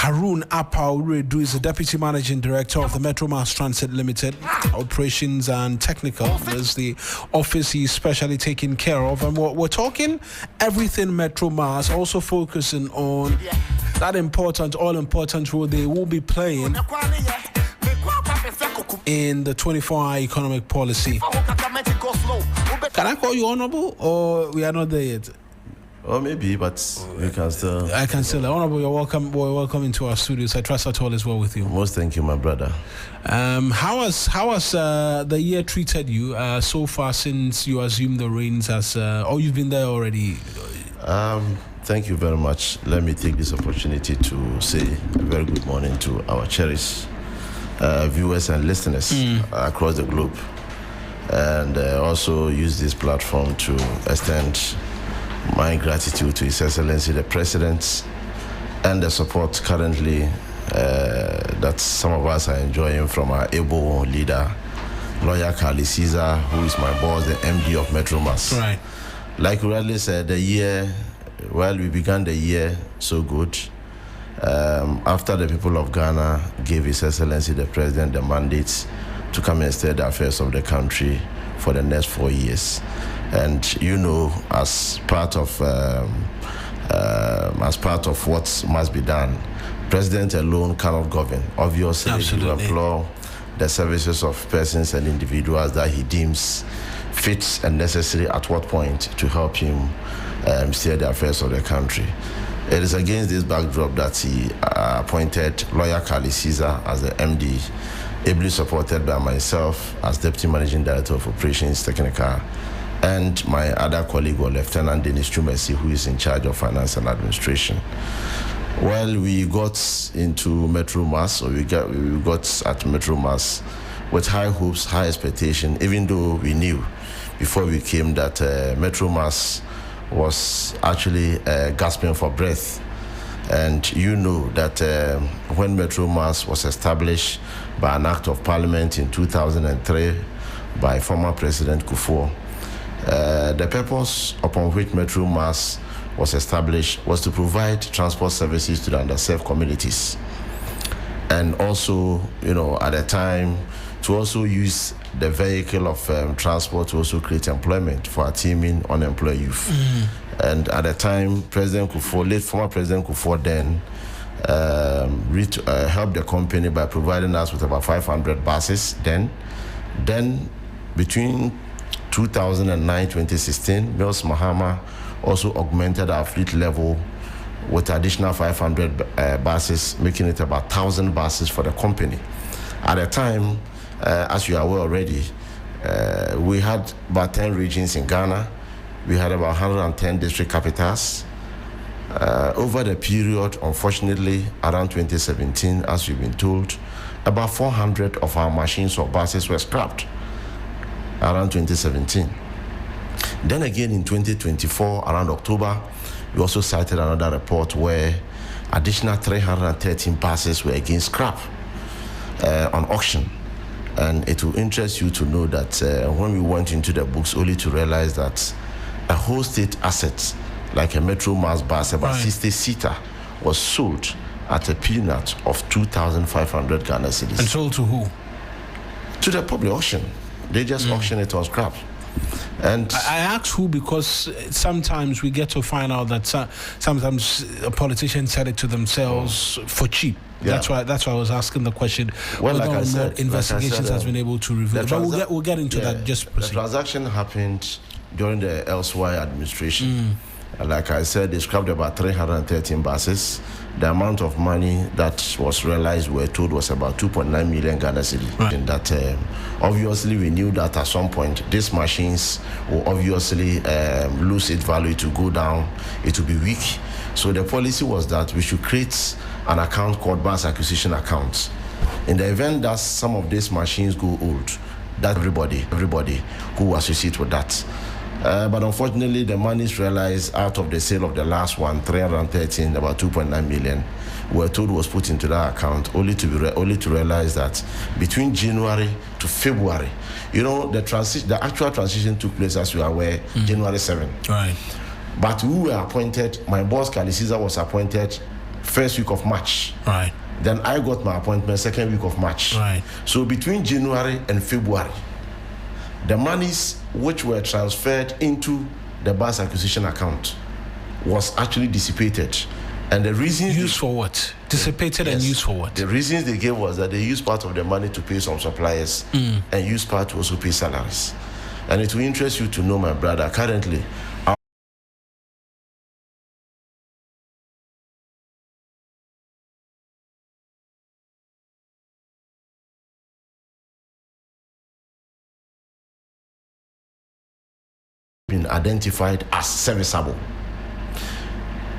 Harun Apau Redu is the Deputy Managing Director of the Metro Mass Transit Limited. Operations and Technical is the office he's specially taking care of. And we're talking everything Metro Mass, also focusing on that all-important role they will be playing in the 24-hour economic policy. Can I call you honorable, or we are not there yet? Or maybe, but we can still. I can still. Honorable, you're welcome. We're welcome into our studios. I trust that all is well with you. Most thank you, my brother. How has the year treated you so far since you assumed the reins as? Or you've been there already? Thank you very much. Let me take this opportunity to say a very good morning to our cherished viewers and listeners across the globe, and also use this platform to extend my gratitude to His Excellency the President and the support currently that some of us are enjoying from our able leader, Lawyer Carly Caesar, who is my boss, the MD of Metro Mass. Right. Like you rightly said, we began the year so good. After the people of Ghana gave His Excellency the President the mandate to come and steer the affairs of the country for the next 4 years. And as part of what must be done, President alone cannot govern. Obviously, he will employ the services of persons and individuals that he deems fit and necessary at what point to help him steer the affairs of the country. It is against this backdrop that he appointed Lawyer Carly Caesar as the MD, ably supported by myself as Deputy Managing Director of Operations Technical, and my other colleague, Lieutenant Dennis Chumesi, who is in charge of finance and administration. Well, we got into Metro Mass, or we got at Metro Mass with high hopes, high expectation, even though we knew before we came that Metro Mass was actually gasping for breath. And you know that when Metro Mass was established by an act of parliament in 2003 by former President Kufuor, the purpose upon which Metro Mass was established was to provide transport services to the underserved communities, and also, at the time, to also use the vehicle of transport to also create employment for our teeming unemployed youth. And at the time, former President Kufuor then helped the company by providing us with about 500 buses. Then between 2009-2016, Mills Mahama also augmented our fleet level with additional 500 buses, making it about 1,000 buses for the company. At the time, as you are aware already, we had about 10 regions in Ghana. We had about 110 district capitals. Over the period, unfortunately, around 2017, as we've been told, about 400 of our machines or buses were scrapped around 2017. Then again in 2024, around October, we also cited another report where additional 313 buses were again scrapped on auction. And it will interest you to know that when we went into the books, only to realize that a whole state asset, like a Metro Mass bus, about 60-seater, was sold at a peanut of 2,500 Ghana cedis. And sold to who? To the public auction. They just auctioned it on scrap. And I ask who because sometimes we get to find out that sometimes politicians sell it to themselves for cheap. Yeah. That's why I was asking the question. Well, like I said, investigations has been able to reveal. But we'll get into that. Just proceed. The transaction happened during the LSY administration. Like I said, they scrapped about 313 buses. The amount of money that was realized, we're told, was about 2.9 million Ghana cedis. Right. And that obviously we knew that at some point these machines will obviously lose its value, to go down, it will be weak. So the policy was that we should create an account called bus acquisition account. In the event that some of these machines go old, that everybody who associates with that. But unfortunately, the monies realized out of the sale of the last one, 313, about 2.9 million, were told was put into that account, only to realize that between January to February, the actual transition took place, as you are aware, January 7. Right. But we were appointed. My boss, Carly Caesar, was appointed first week of March. Right. Then I got my appointment second week of March. Right. So between January and February, the monies which were transferred into the bus acquisition account was actually dissipated. And the reasons... Used for what? Dissipated and used for what? The reasons they gave was that they used part of the money to pay some suppliers and used part to also pay salaries. And it will interest you to know, my brother, currently, been identified as serviceable.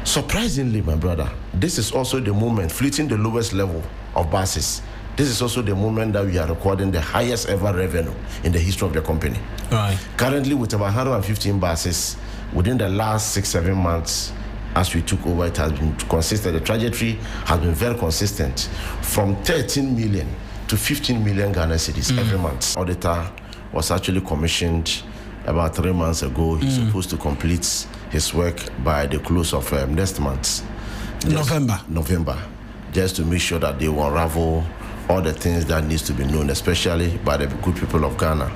Surprisingly, my brother, this is also the moment, fleeting the lowest level of buses, this is also the moment that we are recording the highest ever revenue in the history of the company. Right. Currently, with about 115 buses, within the last 6-7 months, as we took over, it has been consistent. The trajectory has been very consistent, from 13 million to 15 million Ghana cedis every month. Auditor was actually commissioned about 3 months ago. He's supposed to complete his work by the close of next month. November, just to make sure that they will unravel all the things that needs to be known, especially by the good people of Ghana.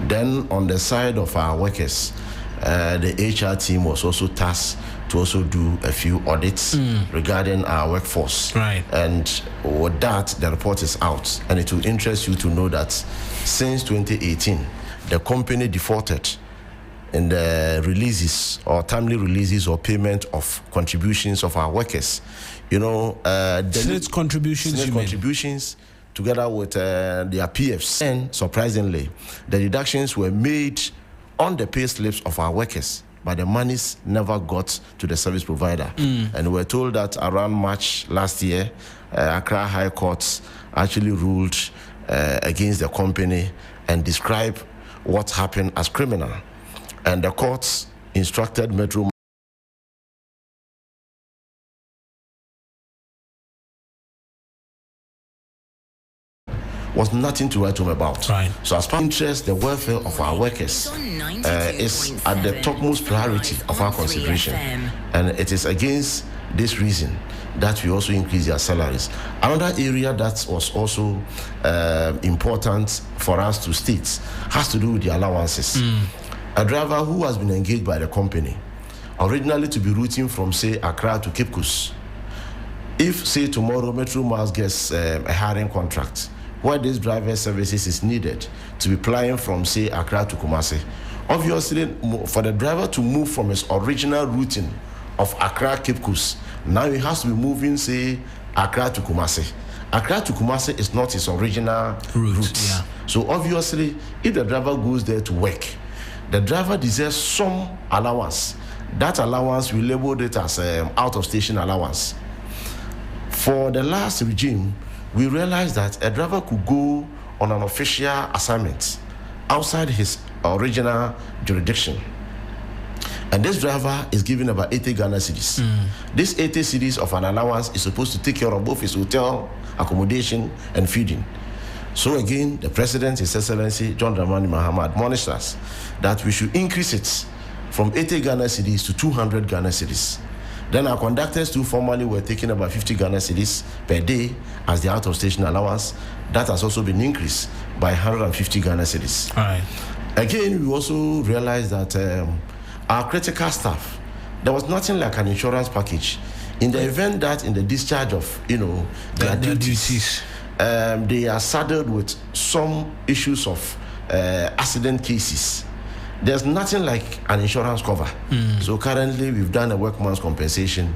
Then on the side of our workers, the HR team was also tasked to also do a few audits regarding our workforce. Right. And with that, the report is out. And it will interest you to know that since 2018, the company defaulted in the releases or timely releases or payment of contributions of our workers. You know, Senate contributions, together with their PFs. And surprisingly, the deductions were made on the pay slips of our workers, but the monies never got to the service provider. And we were told that around March last year, Accra High Court actually ruled against the company and described what happened as criminal. And the courts instructed Metro was nothing to write home about. Right. So as far as interest, the welfare of our workers is at the topmost priority of our consideration. And it is against this reason that we also increase their salaries. Another area that was also important for us to state has to do with the allowances. A driver who has been engaged by the company, originally to be routing from, say, Accra to Cape Coast, if, say, tomorrow Metro Mars gets a hiring contract where this driver services is needed to be flying from, say, Accra to Kumasi, obviously, for the driver to move from his original routing of Accra, Cape Coast, now he has to be moving, say, Accra to Kumasi. Accra to Kumasi is not his original route. Yeah. So obviously, if the driver goes there to work, the driver deserves some allowance. That allowance, we labeled it as out-of-station allowance. For the last regime, we realized that a driver could go on an official assignment outside his original jurisdiction. And this driver is given about 80 Ghana cedis. This 80 cedis of an allowance is supposed to take care of both his hotel, accommodation, and feeding. So again, the President, His Excellency John Dramani Mahama, admonished us that we should increase it from 80 Ghana cedis to 200 Ghana cedis. Then our conductors too formally were taking about 50 Ghana cedis per day as the out-of-station allowance. That has also been increased by 150 Ghana cedis. Right. Again, we also realized that our critical staff, there was nothing like an insurance package. In the event that in the discharge of, their duties, they are saddled with some issues of accident cases. There's nothing like an insurance cover. So currently we've done a workman's compensation,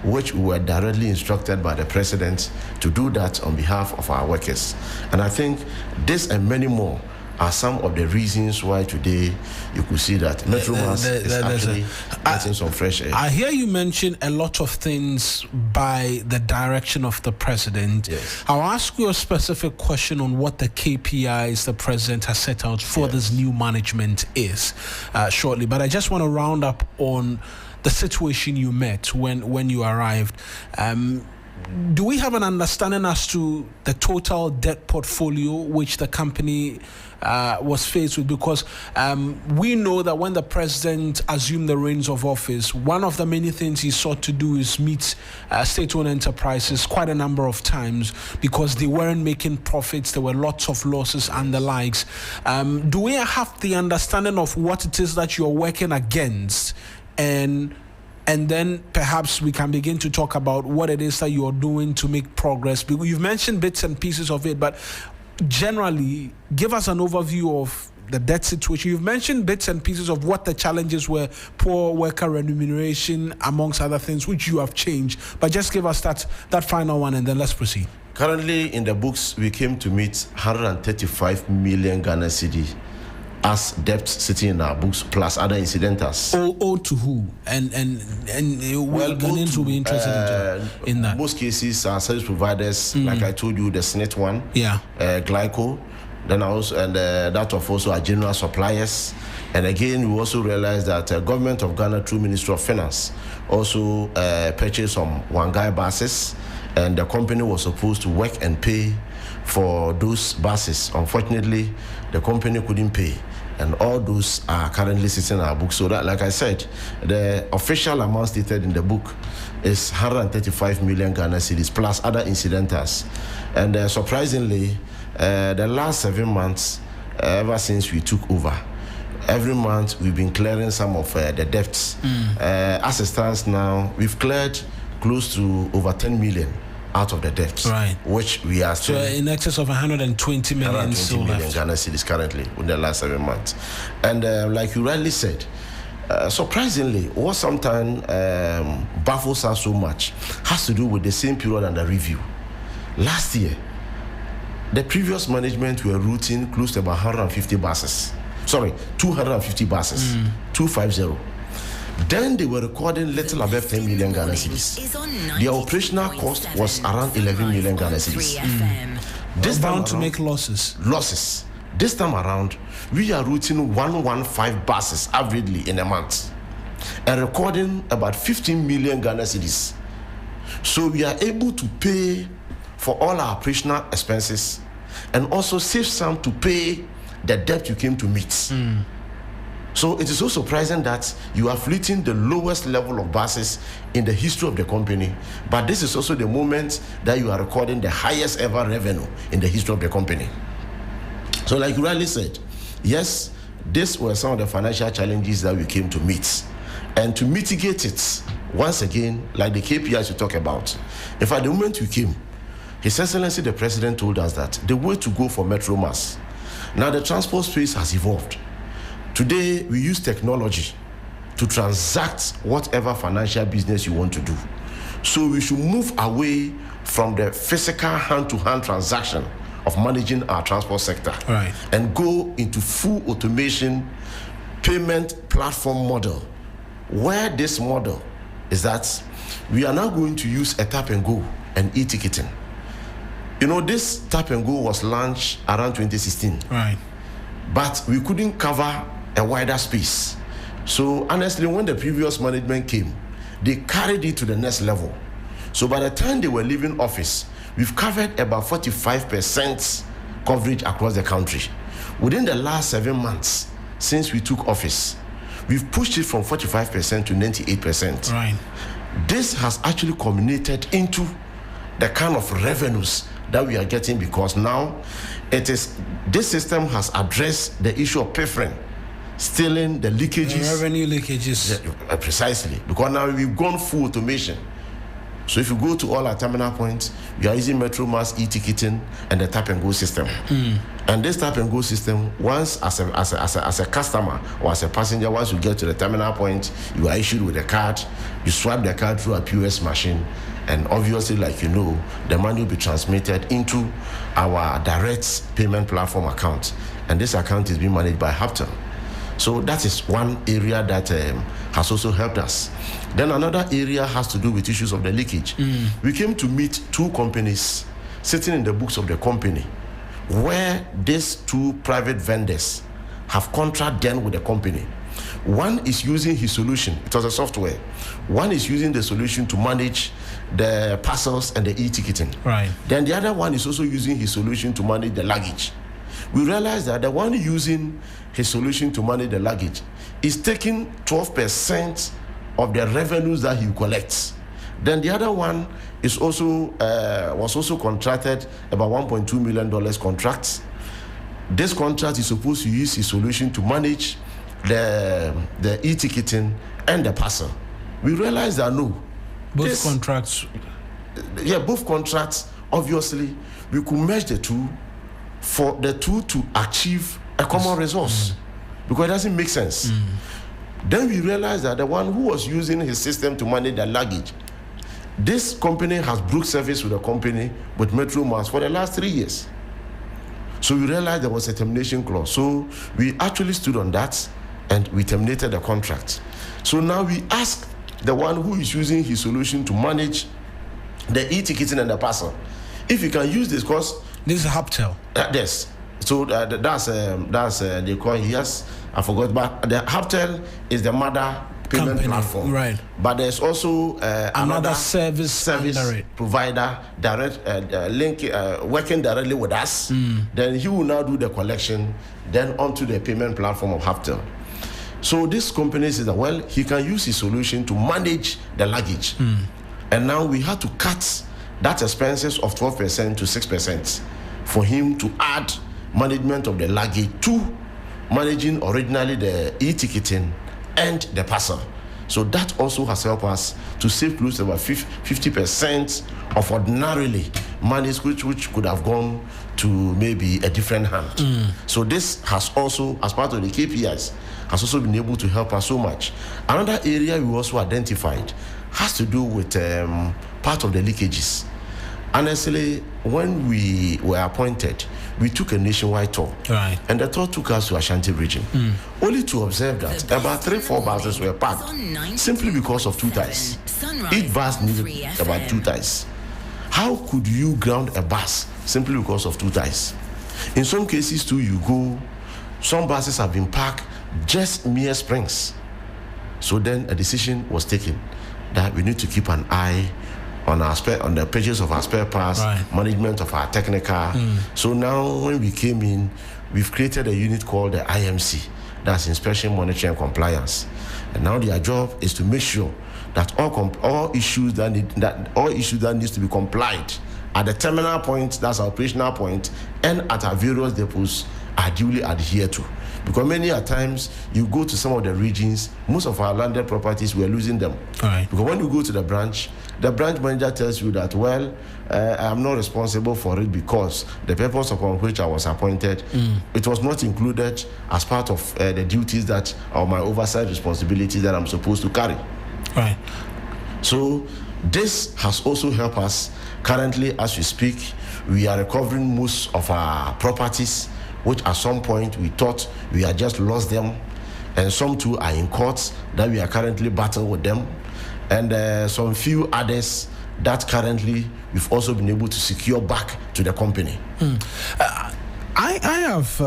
which we were directly instructed by the President to do that on behalf of our workers. And I think this and many more are some of the reasons why today you could see that Metro Mass is actually getting some fresh air. I hear you mention a lot of things by the direction of the President. Yes. I'll ask you a specific question on what the KPIs the President has set out for this new management is shortly. But I just want to round up on the situation you met when you arrived. do we have an understanding as to the total debt portfolio which the company was faced with? Because we know that when the president assumed the reins of office, one of the many things he sought to do is meet state-owned enterprises quite a number of times because they weren't making profits. There were lots of losses and the likes. Do we have the understanding of what it is that you're working against? And then perhaps we can begin to talk about what it is that you're doing to make progress. You've mentioned bits and pieces of it, but generally, give us an overview of the debt situation. You've mentioned bits and pieces of what the challenges were, poor worker remuneration, amongst other things, which you have changed. But just give us that final one, and then let's proceed. Currently, in the books, we came to meet 135 million Ghana cedi as debt sitting in our books, plus other incidentals. Owed to who? And Ghanaians will be interested in that. Most cases are service providers, like I told you, the SNET one, Glyco, then that of also our general suppliers. And again, we also realized that government of Ghana through Ministry of Finance also purchased some Wangai buses, and the company was supposed to work and pay for those buses. Unfortunately, the company couldn't pay, and all those are currently sitting in our book. So that, like I said, the official amount stated in the book is 135 million Ghana cedis plus other incidentals. And surprisingly, the last 7 months, ever since we took over, every month we've been clearing some of the debts. As it stands now, we've cleared close to over 10 million out of the debts, right, which we are still in excess of 120 million, 120 million Ghana cedis currently in the last 7 months. And like you rightly said, surprisingly, what sometimes baffles us so much has to do with the same period under review. Last year, the previous management were routing close to about 150 buses. Sorry, 250 buses, 250. Then they were recording little above 10 million Ghana cedis. Their operational cost was around 11 million Ghana cedis. This time to make losses. This time around, we are routing 115 buses averagely in a month and recording about 15 million Ghana cedis. So we are able to pay for all our operational expenses and also save some to pay the debt you came to meet. So it is so surprising that you are fleeting the lowest level of buses in the history of the company, but this is also the moment that you are recording the highest ever revenue in the history of the company. So like you rightly said, yes, these were some of the financial challenges that we came to meet. And to mitigate it, once again, like the KPIs you talk about, if at the moment we came, His Excellency the President told us that the way to go for Metro Mass, now the transport space has evolved. Today, we use technology to transact whatever financial business you want to do. So we should move away from the physical hand-to-hand transaction of managing our transport sector, right, and go into full automation payment platform model, where this model is that we are now going to use a tap and go and e-ticketing. You know, this tap and go was launched around 2016. Right. But we couldn't cover a wider space. So honestly, when the previous management came, they carried it to the next level. So by the time they were leaving office, we've covered about 45% coverage across the country. Within the last 7 months since we took office, we've pushed it from 45% to 98%. Right. This has actually culminated into the kind of revenues that we are getting, because now this system has addressed the issue of pilfering, stealing, the leakages. The revenue leakages. Yeah, precisely, because now we've gone full automation. So if you go to all our terminal points, we are using Metro Mass e-ticketing and the tap and go system. And this tap and go system, once as a customer or as a passenger, once you get to the terminal point, you are issued with a card. You swipe the card through a POS machine, and obviously, like you know, the money will be transmitted into our direct payment platform account, and this account is being managed by Hapton. So that is one area that has also helped us. Then another area has to do with issues of the leakage. We came to meet two companies sitting in the books of the company, where these two private vendors have contract done with the company. One is using his solution, it was a software. One is using the solution to manage the parcels and the e-ticketing. Right. Then the other one is also using his solution to manage the luggage. We realized that the one using his solution to manage the luggage is taking 12% of the revenues that he collects. Then the other one is also was also contracted about $1.2 million contracts. This contract is supposed to use his solution to manage the e-ticketing and the parcel. We realized that no. Both contracts. Yeah, both contracts, obviously, we could merge the two for the two to achieve a common resource because it doesn't make sense. Then we realized that the one who was using his system to manage the luggage, this company has broke service with the company with Metromass for the last 3 years. So we realized there was a termination clause. So we actually stood on that and we terminated the contract. So now we ask the one who is using his solution to manage the e-ticketing and the parcel if he can use this, because this is Haptel. Yes. So that's they call it, yes, I forgot, but the Haptel is the mother payment platform, right? But there's also another service provider direct working directly with us. Then he will now do the collection, then onto the payment platform of Haptel. So this company says that, well, he can use his solution to manage the luggage, and now we had to cut that expenses of 12% to 6% for him to add management of the luggage to managing originally the e-ticketing and the parcel. So that also has helped us to save close to about 50% of ordinarily monies which could have gone to maybe a different hand. So this has also, as part of the KPIs, has also been able to help us so much. Another area we also identified has to do with part of the leakages. Honestly, when we were appointed, we took a nationwide tour. Right. And the tour took us to Ashanti region, only to observe that about 3-4 buses were parked simply because of two ties. Each bus needed about 2 ties. How could you ground a bus simply because of 2 ties? In some cases too, you go, some buses have been parked just near springs. So then a decision was taken that we need to keep an eye on the pages of our spare parts, management of our technical. So now when we came in, we've created a unit called the IMC, that's Inspection, Monitoring and Compliance. And now their job is to make sure that all issues that needs to be complied at the terminal point, that's our operational point, and at our various depots are duly adhered to. Because many a times you go to some of the regions, most of our landed properties, we're losing them. Because when you go to the branch manager tells you that, well, I'm not responsible for it because the purpose upon which I was appointed, it was not included as part of the duties that are my oversight responsibilities that I'm supposed to carry. Right. So this has also helped us. Currently, as we speak, we are recovering most of our properties, which at some point we thought we had just lost them, and some too are in courts that we are currently battling with them, and some few others that currently we've also been able to secure back to the company. I have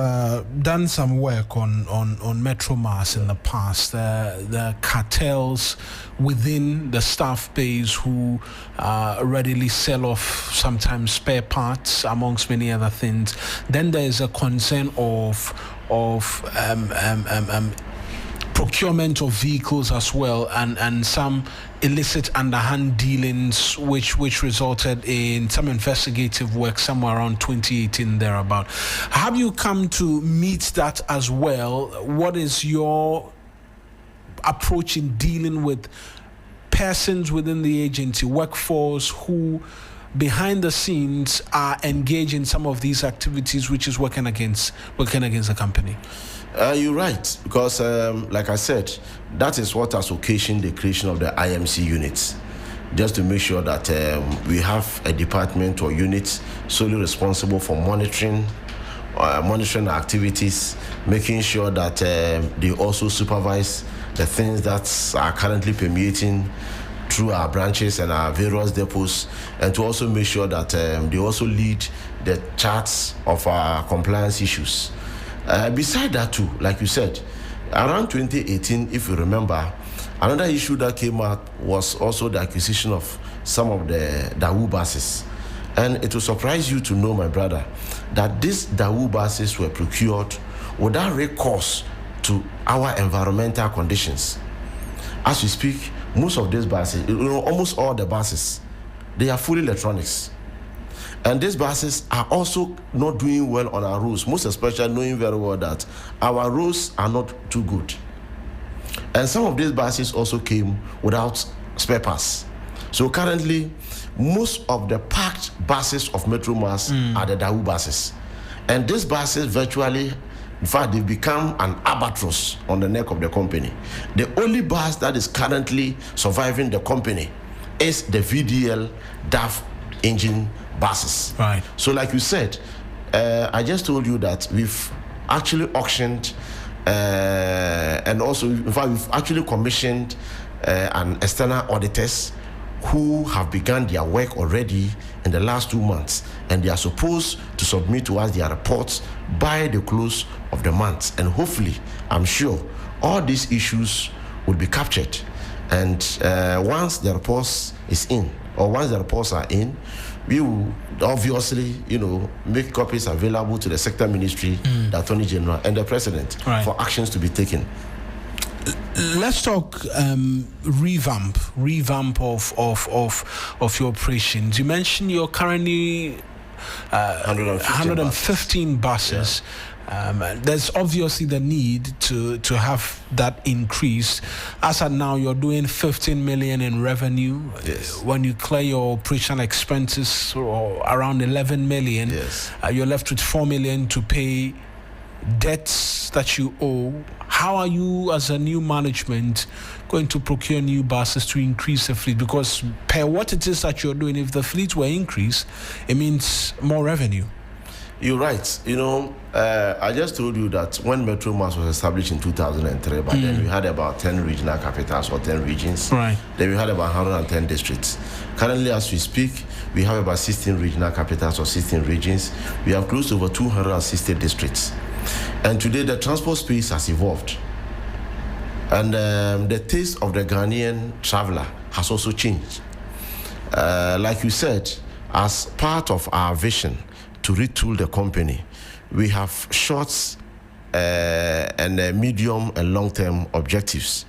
done some work on Metromass in the past. The cartels within the staff base who readily sell off sometimes spare parts, amongst many other things. Then there is a concern of procurement of vehicles as well, and some illicit underhand dealings which resulted in some investigative work somewhere around 2018 thereabout. Have you come to meet that as well? What is your approach in dealing with persons within the agency, workforce, who behind the scenes are engaged in some of these activities which is working against the company? You're right, because like I said, that is what has occasioned the creation of the IMC units, just to make sure that we have a department or unit solely responsible for monitoring activities, making sure that they also supervise the things that are currently permeating through our branches and our various depots, and to also make sure that they also lead the charts of our compliance issues. Beside that too, like you said, around 2018, if you remember, another issue that came out was also the acquisition of some of the Dawu buses. And it will surprise you to know, my brother, that these Dawu buses were procured without recourse to our environmental conditions. As we speak, most of these buses, almost all the buses, they are fully electronics. And these buses are also not doing well on our roads, most especially knowing very well that our roads are not too good. And some of these buses also came without spare parts. So currently, most of the parked buses of Metro Mass are the Dawu buses. And these buses virtually, in fact, they've become an albatross on the neck of the company. The only bus that is currently surviving the company is the VDL DAF engine buses. Right. So like you said, I just told you that we've actually auctioned and also, in fact, we've actually commissioned an external auditors who have begun their work already in the last 2 months, and they are supposed to submit to us their reports by the close of the month. And hopefully, I'm sure all these issues will be captured. And once the reports is in, or once the reports are in, we will obviously, make copies available to the sector ministry, the Attorney General, and the President for actions to be taken. Let's talk revamp of your operations. You mentioned you're currently 115 buses. Yeah. There's obviously the need to have that increase. As at now, you're doing 15 million in revenue. Yes. When you clear your operational expenses, or around 11 million, yes. You're left with 4 million to pay debts that you owe. How are you, as a new management, going to procure new buses to increase the fleet? Because per what it is that you're doing, if the fleet were increased, it means more revenue. You're right. I just told you that when Metro Mass was established in 2003, but then we had about 10 regional capitals or 10 regions. Right. Then we had about 110 districts. Currently, as we speak, we have about 16 regional capitals or 16 regions. We have close to over 260 districts. And today, the transport space has evolved. And the taste of the Ghanaian traveler has also changed. Like you said, as part of our vision to retool the company, we have short and medium and long-term objectives.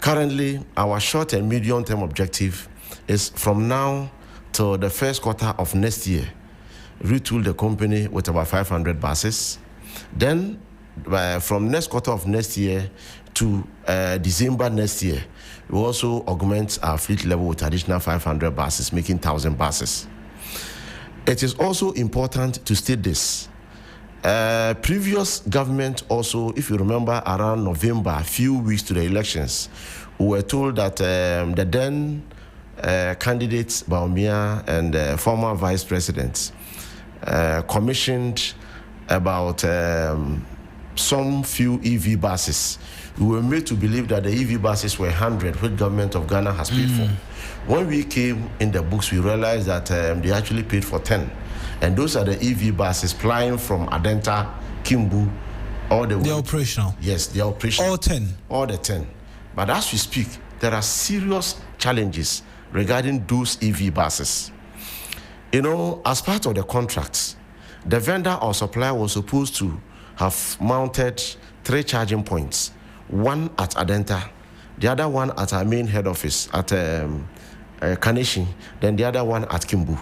Currently, our short and medium-term objective is from now till the first quarter of next year, retool the company with about 500 buses. Then, from next quarter of next year to December next year, we also augment our fleet level with additional 500 buses, making 1,000 buses. It is also important to state this. Previous government also, if you remember, around November, a few weeks to the elections, we were told that the then candidates, Bawumia and former vice presidents, commissioned about some few EV buses. We were made to believe that the EV buses were 100, which government of Ghana has paid for. When we came in the books, we realized that they actually paid for 10. And those are the EV buses flying from Adenta, Kimbu, all the way. They're operational? Yes, they're operational. All 10? All the 10. But as we speak, there are serious challenges regarding those EV buses. As part of the contracts, the vendor or supplier was supposed to have mounted 3 charging points, one at Adenta, the other one at our main head office at Kaneshie, then the other one at Kimbu.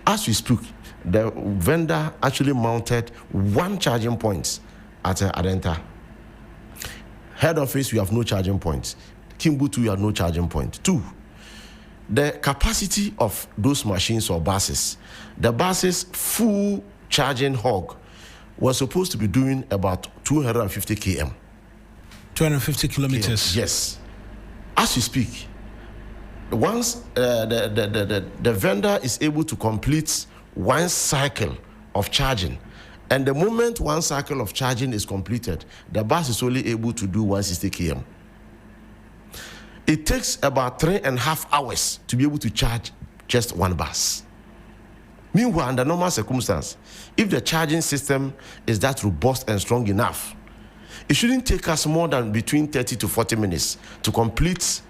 As we speak, the vendor actually mounted 1 charging point at Adenta. Head office, we have no charging points. Kimbu too, we have no charging point. 2, the capacity of those machines or buses, the buses full charging hog was supposed to be doing about 250 km. 250 kilometers? Yes. As we speak, once the vendor is able to complete 1 cycle of charging, and the moment 1 cycle of charging is completed, the bus is only able to do 160 km. It takes about 3.5 hours to be able to charge just 1 bus. Meanwhile, under normal circumstances, if the charging system is that robust and strong enough, it shouldn't take us more than between 30 to 40 minutes to complete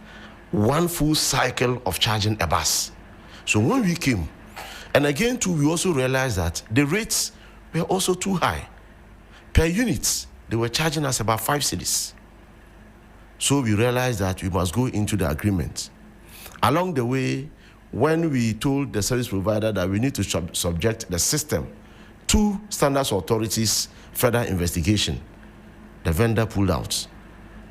1 full cycle of charging a bus. So when we came, and again too, we also realized that the rates were also too high. Per unit, they were charging us about 5 cedis. So we realized that we must go into the agreement. Along the way, when we told the service provider that we need to subject the system to standards authorities' further investigation, the vendor pulled out.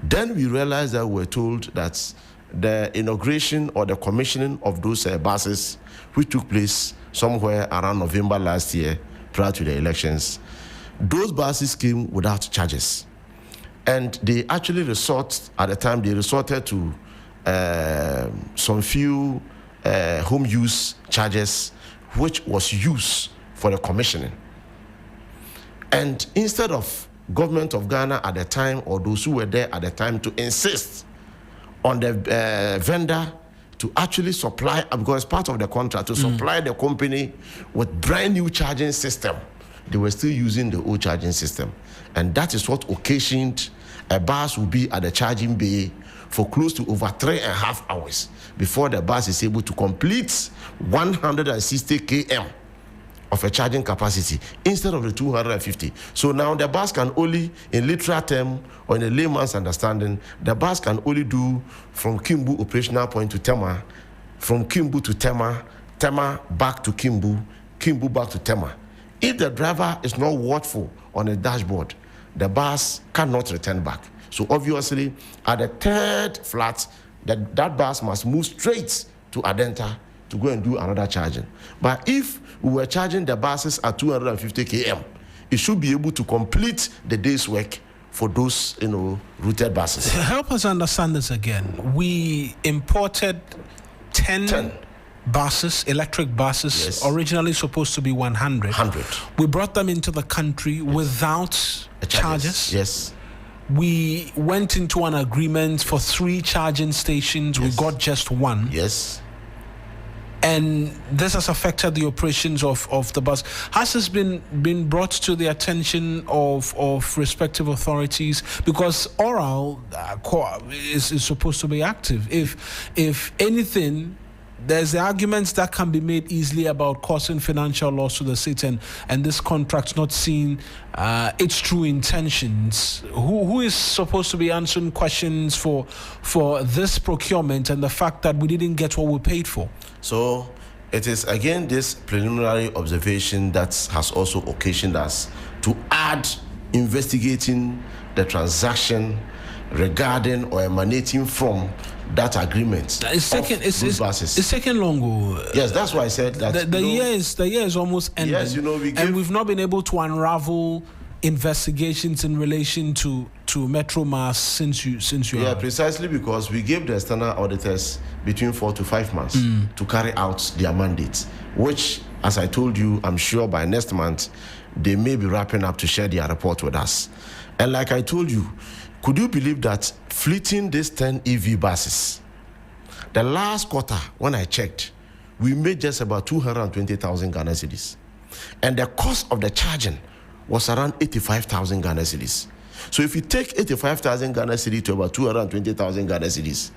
Then we realized that we were told that the inauguration or the commissioning of those buses, which took place somewhere around November last year, prior to the elections, those buses came without charges. And they actually resorted to some few home use charges, which was used for the commissioning. And instead of government of Ghana at the time, or those who were there at the time, to insist on the vendor to actually supply, because part of the contract, to supply the company with brand new charging system, they were still using the old charging system. And that is what occasioned a bus will be at the charging bay for close to over 3.5 hours before the bus is able to complete 160 km of a charging capacity instead of the 250. So now the bus can only, in literal term or in a layman's understanding, the bus can only do from Kimbu operational point to Tema, from Kimbu to Tema, Tema back to Kimbu, Kimbu back to Tema. If the driver is not watchful on the dashboard, the bus cannot return back. So obviously, at the third flat, that bus must move straight to Adenta to go and do another charging. But if we were charging the buses at 250 km, it should be able to complete the day's work for those, routed buses. Help us understand this again. We imported 10 buses, electric buses, yes, originally supposed to be 100. We brought them into the country, yes, without charges. Yes. We went into an agreement for 3 charging stations. Yes. We got just 1. Yes. And this has affected the operations of the bus. Has this been brought to the attention of respective authorities? Because oral is supposed to be active. If anything, there's the arguments that can be made easily about causing financial loss to the state and this contract not seeing its true intentions. Who is supposed to be answering questions for this procurement and the fact that we didn't get what we paid for? So it is again this preliminary observation that has also occasioned us to add investigating the transaction regarding or emanating from that agreement. It's taken long. Yes, that's why I said that the year is almost ending. Yes, and we've not been able to unravel investigations in relation to Metromass since you. Yeah, precisely because we gave the external auditors between 4 to 5 months to carry out their mandate, which, as I told you, I'm sure by next month they may be wrapping up to share their report with us. And like I told you, could you believe that fleeting these 10 EV buses, the last quarter, when I checked, we made just about 220,000 Ghana cedis. And the cost of the charging was around 85,000 Ghana cedis. So if you take 85,000 Ghana cedis to about 220,000 Ghana cedis,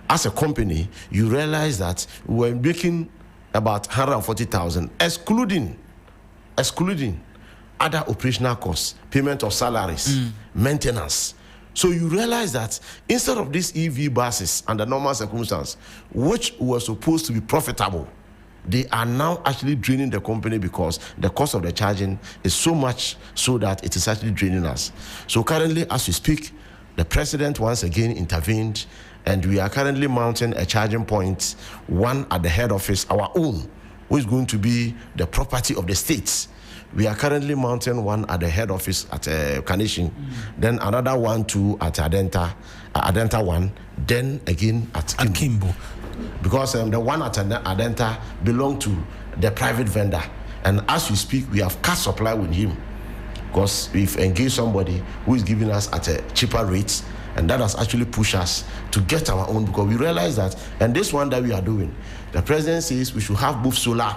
as a company, you realize that we were making about 140,000, excluding other operational costs, payment of salaries, maintenance. So you realize that instead of these EV buses under normal circumstances, which were supposed to be profitable, they are now actually draining the company because the cost of the charging is so much so that it is actually draining us. So currently, as we speak, the president once again intervened, and we are currently mounting a charging point, one at the head office, our own, which is going to be the property of the states. We are currently mounting one at the head office at Kanishing, then another one too at Adenta 1, then again at Kimbu. Because the one at Adenta belonged to the private vendor. And as we speak, we have cut supply with him because we've engaged somebody who is giving us at a cheaper rate. And that has actually pushed us to get our own, because we realize that, and this one that we are doing, the president says we should have both solar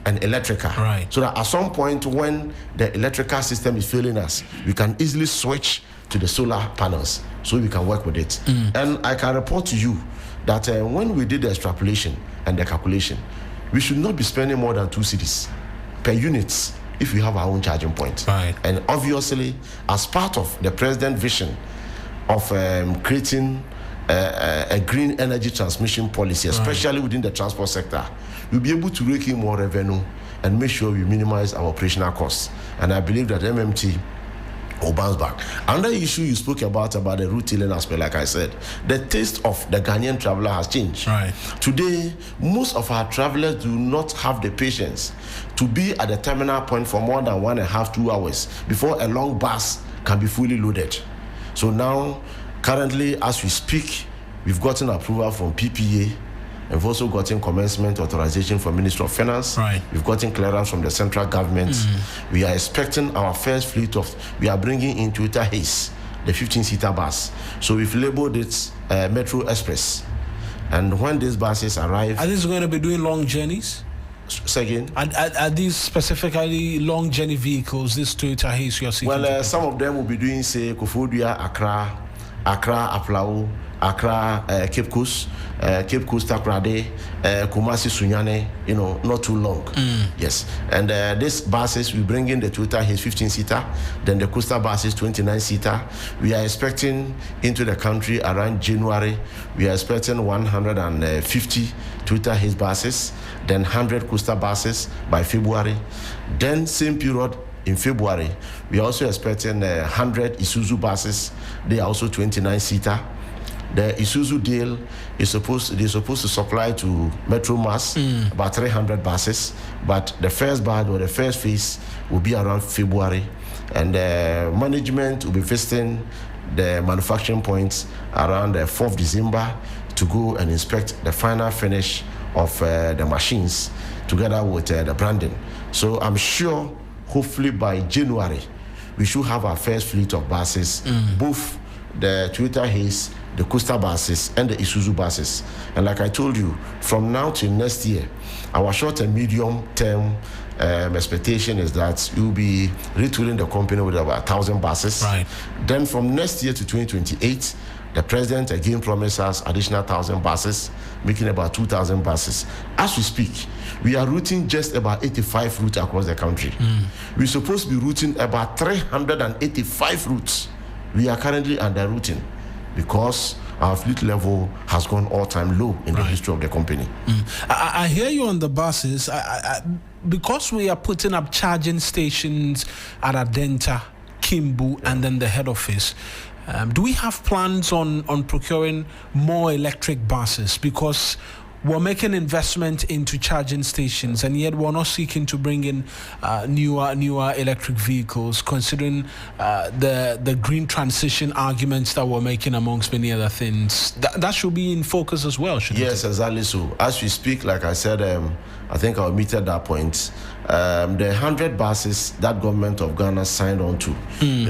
and electrical. Right. So that at some point when the electrical system is failing us, we can easily switch to the solar panels so we can work with it. And I can report to you that when we did the extrapolation and the calculation, we should not be spending more than 2 cedis per unit if we have our own charging point. Right. And obviously, as part of the president's vision of creating a green energy transmission policy, especially within the transport sector, we'll be able to rake in more revenue and make sure we minimize our operational costs. And I believe that MMT will bounce back. Another issue you spoke about the route-tailing aspect, like I said, the taste of the Ghanaian traveler has changed. Right. Today, most of our travelers do not have the patience to be at the terminal point for more than 1.5 to 2 hours before a long bus can be fully loaded. So now, currently, as we speak, we've gotten approval from PPA. We've also gotten commencement authorization from Ministry of Finance. Right. We've gotten clearance from the central government. We are expecting our first fleet we are bringing in Toyota Hiace, the 15-seater bus. So we've labeled it Metro Express. And when these buses arrive... Are these going to be doing long journeys? Say again? Are these specifically long journey vehicles, this Toyota Hiace you're seeing? Well, some of them will be doing, say, Koforidua, Accra, Aflao, Accra, Cape Coast, Takoradi, Kumasi, Sunyani, not too long. Yes. And these buses, we bring in the Toyota Hiace 15-seater, then the coastal buses 29-seater. We are expecting into the country around January, we are expecting 150 Toyota Hiace buses, then 100 coastal buses by February. Then same period, in February, we are also expecting 100 Isuzu buses. They are also 29-seater. The Isuzu deal is supposed to supply to Metro Mass about 300 buses, but the first batch or the first phase will be around February, and management will be visiting the manufacturing points around the 4th December to go and inspect the final finish of the machines together with the branding. So I'm sure, hopefully by January, we should have our first fleet of buses, both the Toyota Hiace, the coastal buses, and the Isuzu buses. And like I told you, from now till next year, our short and medium term expectation is that we'll be retooling the company with about 1,000 buses. Right. Then from next year to 2028, the president again promised us additional 1,000 buses, making about 2,000 buses. As we speak, we are routing just about 85 routes across the country. We're supposed to be routing about 385 routes. We are currently under routing because our fleet level has gone all-time low in the history of the company. I hear you on the buses. Because we are putting up charging stations at Adenta, Kimbu, and then the head office, do we have plans on procuring more electric buses? Because we're making investment into charging stations, and yet we're not seeking to bring in newer electric vehicles, considering the green transition arguments that we're making amongst many other things. That should be in focus as well, shouldn't it? Yes, exactly so. As we speak, like I said, I think I'll meet at that point. The 100 buses that government of Ghana signed on to,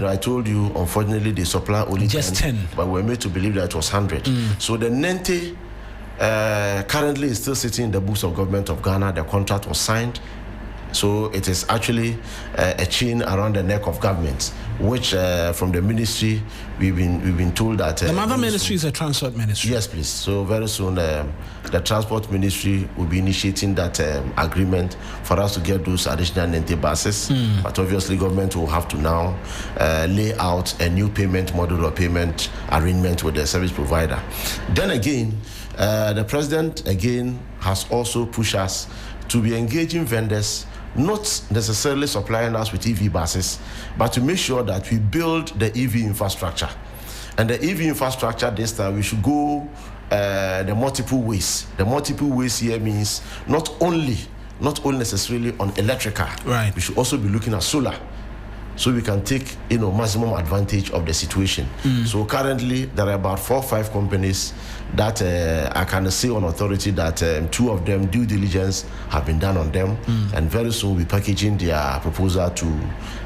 I told you, unfortunately, they supply only just 10. But we're made to believe that it was 100. So the NENTE currently is still sitting in the books of government of Ghana. The contract was signed. So it is actually a chain around the neck of government, which from the ministry we've been told that the mother ministry is a transport ministry. Yes, please. So very soon the transport ministry will be initiating that agreement for us to get those additional 90 buses. But obviously government will have to now lay out a new payment model or payment arrangement with the service provider. Then again, the president again has also pushed us to be engaging vendors, not necessarily supplying us with EV buses, but to make sure that we build the EV infrastructure. And the EV infrastructure this time, we should go the multiple ways. The multiple ways here means not only necessarily on electrical. Right. We should also be looking at solar, so we can take maximum advantage of the situation. So currently there are about 4 or 5 companies that I can say on authority that 2 of them due diligence have been done on them, and very soon we'll be packaging their proposal to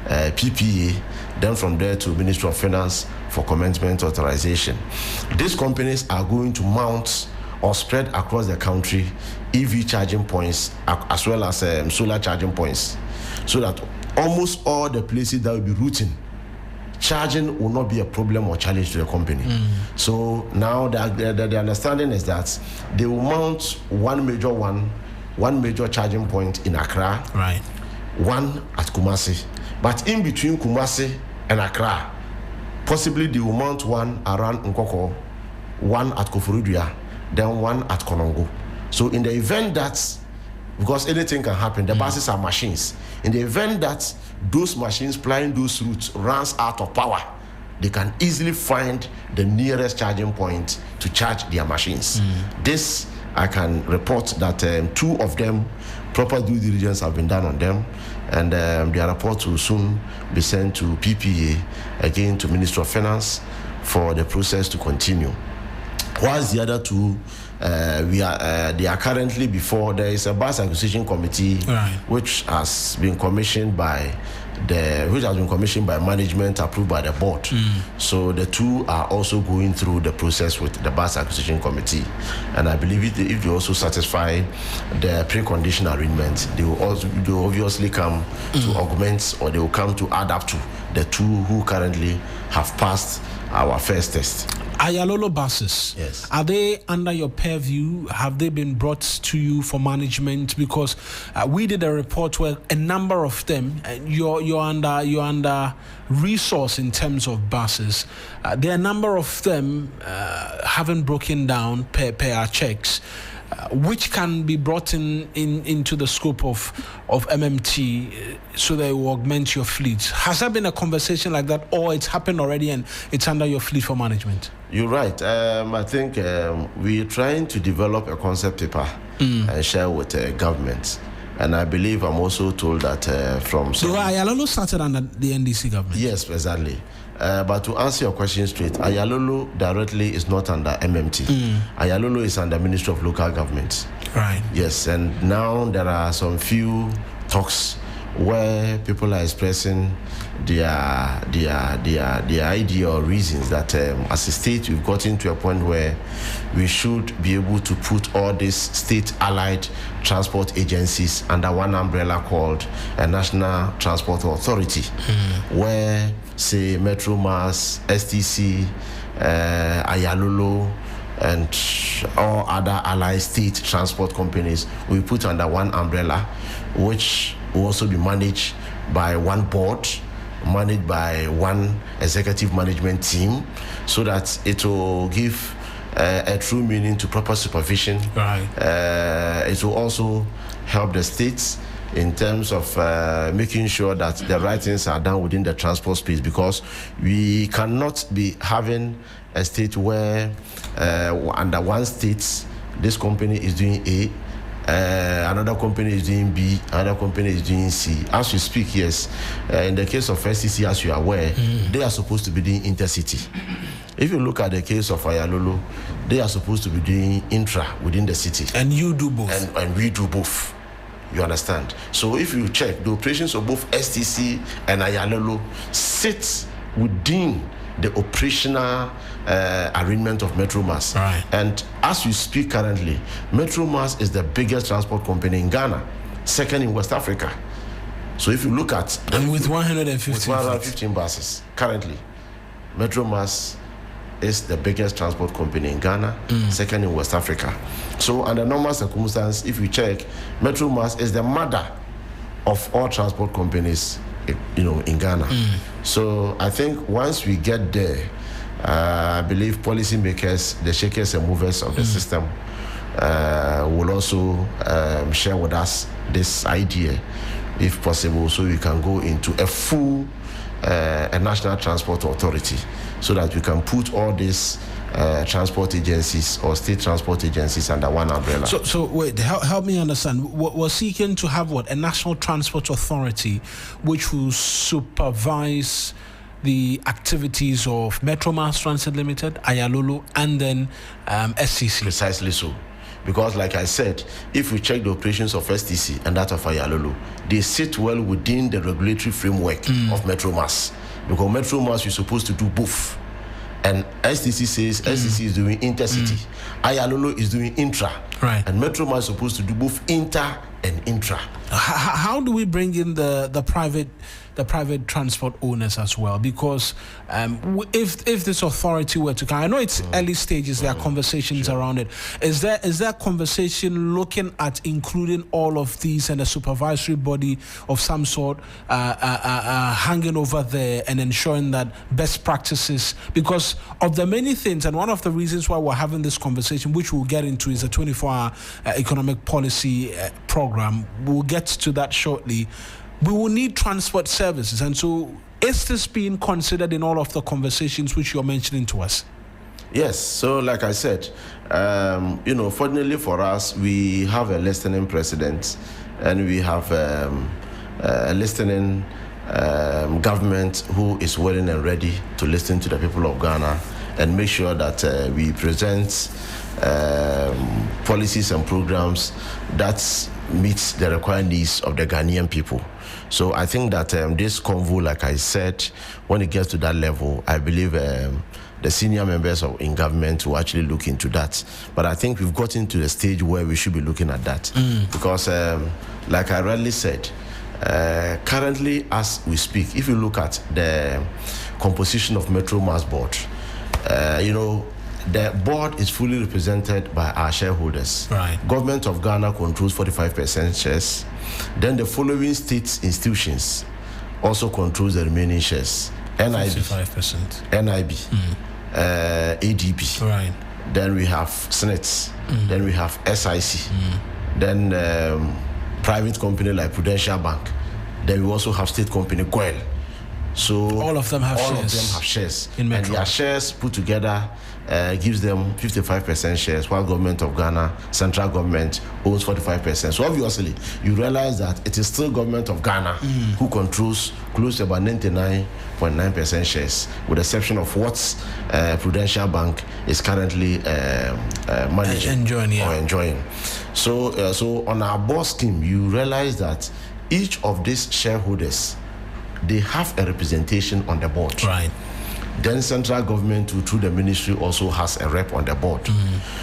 PPA, then from there to Ministry of Finance for commencement authorization. These companies are going to mount or spread across the country EV charging points as well as solar charging points, so that almost all the places that will be routing, charging will not be a problem or challenge to the company. So now the understanding is that they will mount one major one one major charging point in Accra, right, one at Kumasi. But in between Kumasi and Accra, possibly they will mount one around Nkoko, one at Koforidua, then one at Konongo. So in the event that, because anything can happen, the buses are machines. In the event that those machines plying those routes runs out of power, they can easily find the nearest charging point to charge their machines. This, I can report that 2 of them, proper due diligence have been done on them, and their report will soon be sent to PPA, again to Ministry of Finance, for the process to continue. Whilst the other 2, they are currently before. There is a bus acquisition committee, right, which has been commissioned by management, approved by the board. So the 2 are also going through the process with the bus acquisition committee, and I believe if they also satisfy the precondition arrangements, they will obviously come to augment, or they will come to add up to the 2 who currently have passed our first test. Ayalolo buses, yes, are they under your purview? Have they been brought to you for management? Because we did a report where a number of them, you're under resource in terms of buses. There are a number of them haven't broken down per our checks, which can be brought into the scope of MMT so they will augment your fleet. Has there been a conversation like that, or it's happened already and it's under your fleet for management? You're right. I think we're trying to develop a concept paper and share with government. And I believe I'm also told that from some... So Ayalolo started under the NDC government? Yes, exactly. But to answer your question straight, Ayalolo directly is not under MMT. Ayalolo is under Ministry of Local Government. Right. Yes, and now there are some few talks where people are expressing their idea or reasons that as a state we've gotten to a point where we should be able to put all these state allied transport agencies under one umbrella called a National Transport Authority, where say Metro Mass, STC, Ayalolo, and all other allied state transport companies we put under one umbrella, which will also be managed by one board, managed by one executive management team, so that it will give a true meaning to proper supervision. Right. It will also help the states in terms of making sure that the right things are done within the transport space, because we cannot be having a state where under one state this company is doing A, another company is doing B, another company is doing C. As we speak, yes, in the case of STC, as you are aware, they are supposed to be doing intercity. If you look at the case of Ayalolo, they are supposed to be doing intra within the city. And you do both. And we do both. You understand? So if you check, the operations of both STC and Ayalolo sit within the operational arrangement of Metro Mass. Right. And as we speak currently, Metro Mass is the biggest transport company in Ghana, second in West Africa. So if you look at... And with 115 buses currently, Metro Mass is the biggest transport company in Ghana, second in West Africa. So under normal circumstances, if you check, Metro Mass is the mother of all transport companies, in Ghana. So I think once we get there, I believe policymakers, the shakers and movers of the system, will also share with us this idea, if possible, so we can go into a full a national transport authority, so that we can put all these transport agencies or state transport agencies under one umbrella. So wait, help me understand. We're seeking to have a national transport authority which will supervise the activities of Metro Mass Transit Limited, Ayalolo, and then STC. Precisely so. Because like I said, if we check the operations of STC and that of Ayalolo, they sit well within the regulatory framework of Metro Mass. Because Metro Mass is supposed to do both. And STC says STC is doing intercity. Ayalolo is doing intra. Right. And Metro Mass is supposed to do both inter and intra. How do we bring in the private transport owners as well? Because if this authority were to come, I know it's early stages, there are conversations around it. Is there conversation looking at including all of these and a supervisory body of some sort hanging over there and ensuring that best practices, because of the many things, and one of the reasons why we're having this conversation, which we'll get into, is a 24-hour economic policy program. We'll get to that shortly. We will need transport services, and so is this being considered in all of the conversations which you're mentioning to us? Yes, so like I said, fortunately for us, we have a listening president, and we have a listening government who is willing and ready to listen to the people of Ghana and make sure that we present policies and programs that meet the required needs of the Ghanaian people. So I think that this convo, like I said, when it gets to that level, I believe the senior members in government will actually look into that. But I think we've gotten to the stage where we should be looking at that. Because, like I rightly said, currently as we speak, if you look at the composition of Metro Mass Board, the board is fully represented by our shareholders. Right. Government of Ghana controls 45% shares. Then the following state institutions also controls the remaining shares. NIB, 55%. ADB. Right. Then we have SNET. Then we have SIC. Then private company like Prudential Bank. Then we also have state company GOIL. So all of them have shares in Metro. And their shares put together gives them 55% shares, while government of Ghana, central government, owns 45%. So obviously, you realize that it is still government of Ghana who controls close to about 99.9% shares, with the exception of what Prudential Bank is currently managing or enjoying. So on our board scheme, you realize that each of these shareholders, they have a representation on the board. Right. Then central government, through the ministry, also has a rep on the board.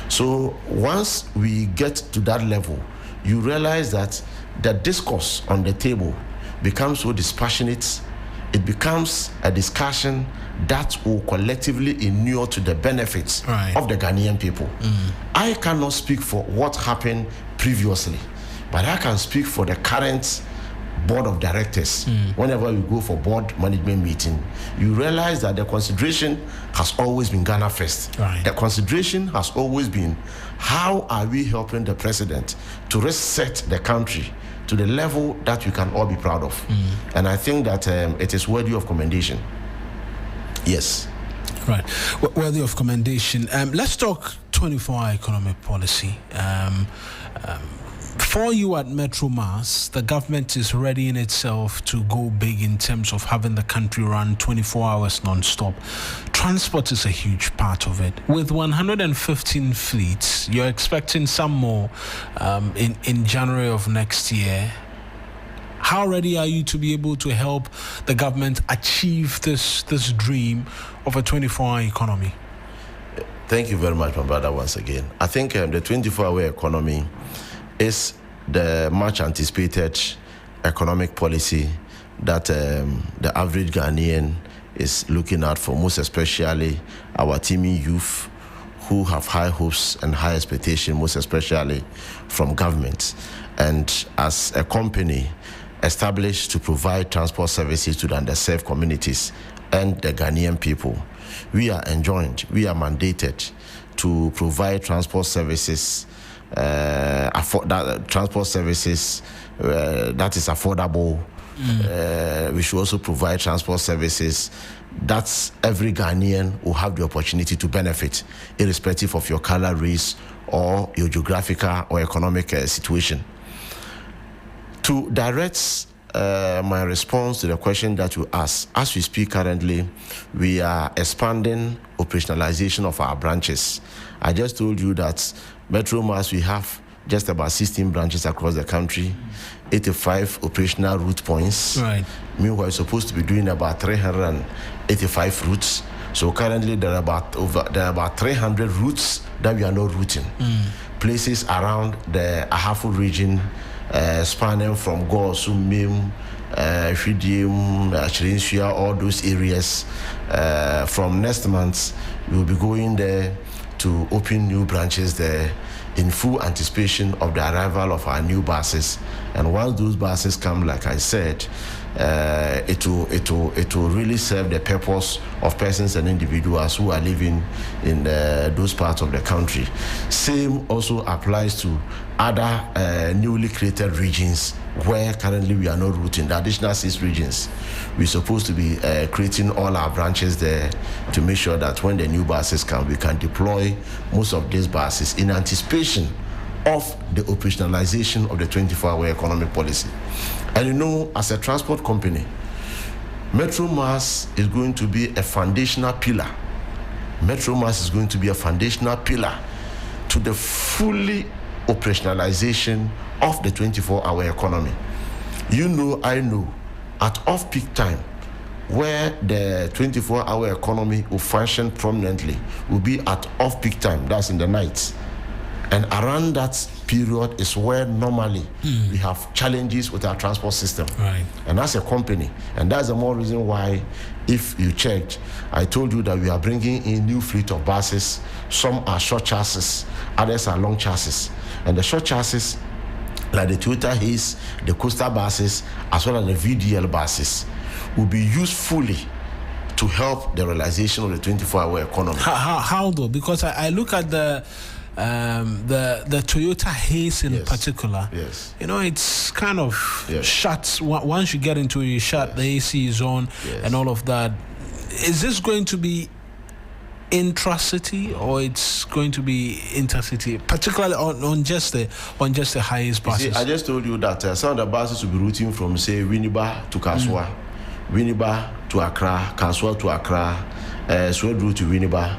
So once we get to that level, you realize that the discourse on the table becomes so dispassionate. It becomes a discussion that will collectively inure to the benefits of the Ghanaian people. I cannot speak for what happened previously, but I can speak for the current board of directors. Whenever you go for board management meeting, you realize that the consideration has always been Ghana first. Right. The consideration has always been, how are we helping the president to reset the country to the level that we can all be proud of? And I think that it is worthy of commendation. Yes. Right. Worthy of commendation. Let's talk 24-hour economic policy. For you at Metro Mass, the government is readying itself to go big in terms of having the country run 24 hours non-stop. Transport is a huge part of it. With 115 fleets, you're expecting some more in January of next year. How ready are you to be able to help the government achieve this dream of a 24-hour economy? Thank you very much, my brother, once again. I think the 24-hour economy is the much anticipated economic policy that the average Ghanaian is looking at for, most especially our teeming youth who have high hopes and high expectation, most especially from government. And as a company established to provide transport services to the underserved communities and the Ghanaian people, we are enjoined, we are mandated to provide transport services transport services that is affordable. We should also provide transport services that every Ghanaian will have the opportunity to benefit, irrespective of your color, race, or your geographical or economic situation. To direct my response to the question that you asked, as we speak currently, we are expanding operationalization of our branches. I just told you that Metro Mass, we have just about 16 branches across the country, 85 operational route points. Right. Meanwhile, we're supposed to be doing about 385 routes. So currently, there are about 300 routes that we are not routing. Places around the Ahafo region, spanning from Gosu, Mim, Fidium, Chirinsua, all those areas. From next month, we will be going there to open new branches there in full anticipation of the arrival of our new buses. And once those buses come, like I said, it will really serve the purpose of persons and individuals who are living in those parts of the country. Same also applies to other newly created regions where currently we are not routing. The additional 6 regions, we're supposed to be creating all our branches there to make sure that when the new buses come, we can deploy most of these buses in anticipation of the operationalization of the 24-hour economic policy. And you know, as a transport company, Metro Mass is going to be a foundational pillar. Metro Mass is going to be a foundational pillar to the fully operationalization of the 24-hour economy. You know, I know, at off-peak time, where the 24-hour economy will function prominently, will be at off-peak time, that's in the night. And around that period is where normally we have challenges with our transport system. Right. And as a company, and that's the more reason why, if you checked, I told you that we are bringing in new fleet of buses. Some are short chassis, others are long chassis. And the short chassis, like the Toyota Haze, the Coaster buses, as well as the VDL buses, will be used fully to help the realization of the 24-hour economy. How though? Because I look at the Toyota Haze in particular. Yes. You know, it's kind of shut. Once you get into it, you shut, the AC is on, and all of that. Is this going to be intra-city or it's going to be intercity, particularly on just the highest buses? See, I just told you that some of the buses will be routing from, say, Winneba to Kaswa, Winneba to Accra, Kaswa to Accra, Swedru to Winneba,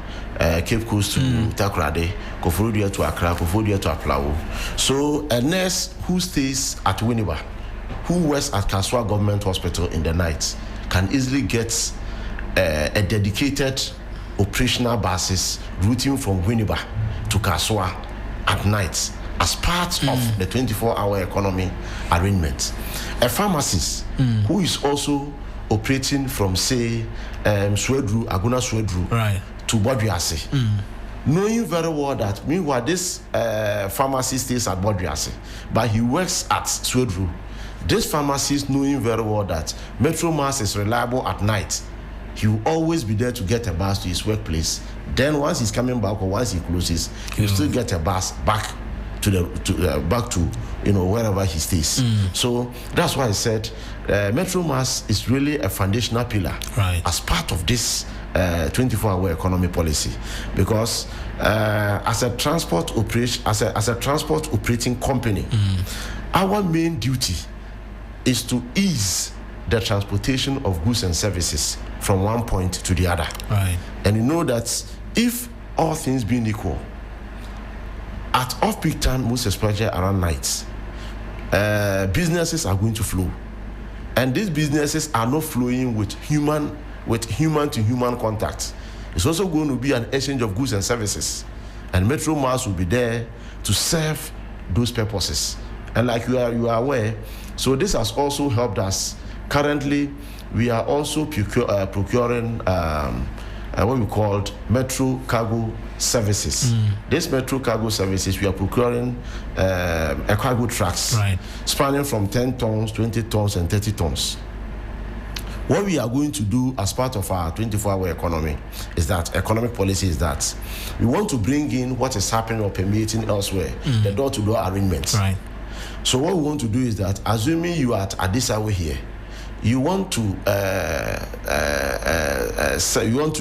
Cape Coast to Takoradi, Koforidua to Accra, Koforidua to Aplawo. So a nurse who stays at Winneba, who works at Kaswa Government Hospital in the night, can easily get a dedicated operational buses routing from Winneba to Kaswa at night as part of the 24-hour economy arrangement. A pharmacist who is also operating from, say, Swedru, Aguna Swedru, to Bodriase, knowing very well that, meanwhile, this pharmacist stays at Bodriase, but he works at Swedru. This pharmacist knowing very well that Metro Mass is reliable at night, he will always be there to get a bus to his workplace. Then once he's coming back or once he closes, he'll still get a bus back to wherever he stays. So that's why I said Metro Mass is really a foundational pillar as part of this 24-hour economy policy, because as a transport operating company, our main duty is to ease the transportation of goods and services from one point to the other. And you know that if all things being equal, at off-peak time, most especially around nights, businesses are going to flow. And these businesses are not flowing with human-to-human contact. It's also going to be an exchange of goods and services. And Metro Mass will be there to serve those purposes. And like you are aware, so this has also helped us. Currently, we are also procuring what we called Metro Cargo Services. This Metro Cargo Services, we are procuring a cargo trucks spanning from 10 tons, 20 tons, and 30 tons. What we are going to do as part of our 24-hour economy is that economic policy is that we want to bring in what is happening or permeating elsewhere, the door-to-door arrangements. So what we want to do is that, assuming you are at Adisawe here, you want to